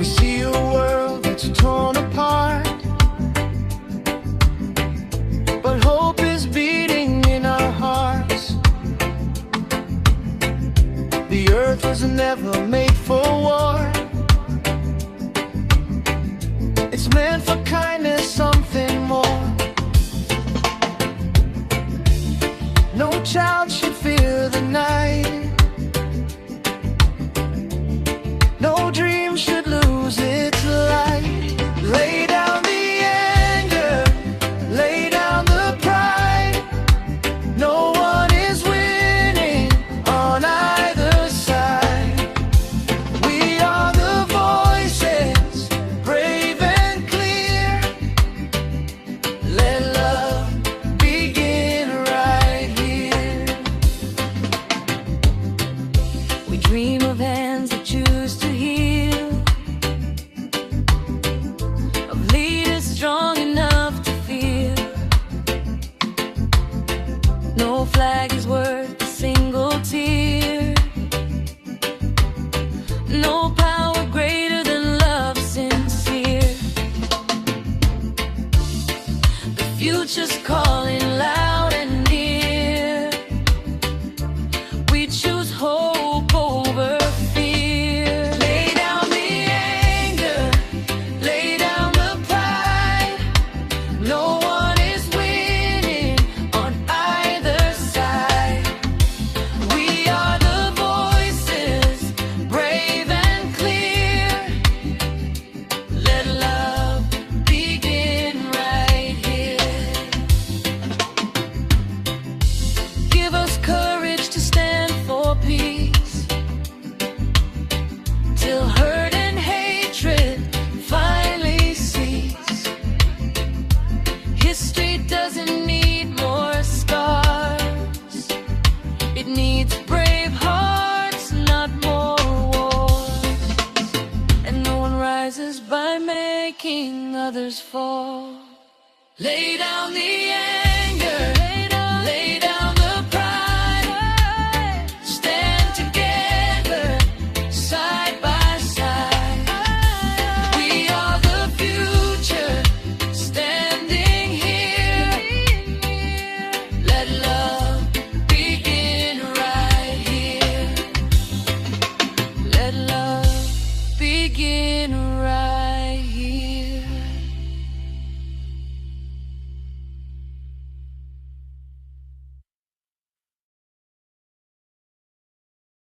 We see a world that's torn apart, but hope is beating in our hearts. The earth was never made for war. It's meant for kindness, something more. No child should fear the night. No dream should lose its light. Lay down the anger, lay down the pride. No one is winning on either side. We are the voices, brave and clear. Let love begin right here. We dream of hands that choose to heal, of leaders strong enough to feel. No flag is worth a single tear. No power greater than love sincere. The future's calling loud and near. We choose hope over fear. Lay down the anger, lay down the pride. No one is winning on either side. We are the voices, brave and clear. Let love begin right here. Give us courage to stand for peace, till hurt and hatred finally cease. History doesn't need more scars. It needs brave hearts, not more wars. And no one rises by making others fall. Lay down the anger, lay down the pride. Stand together, side by side. We are the future, standing here. Let love begin right here. Let love begin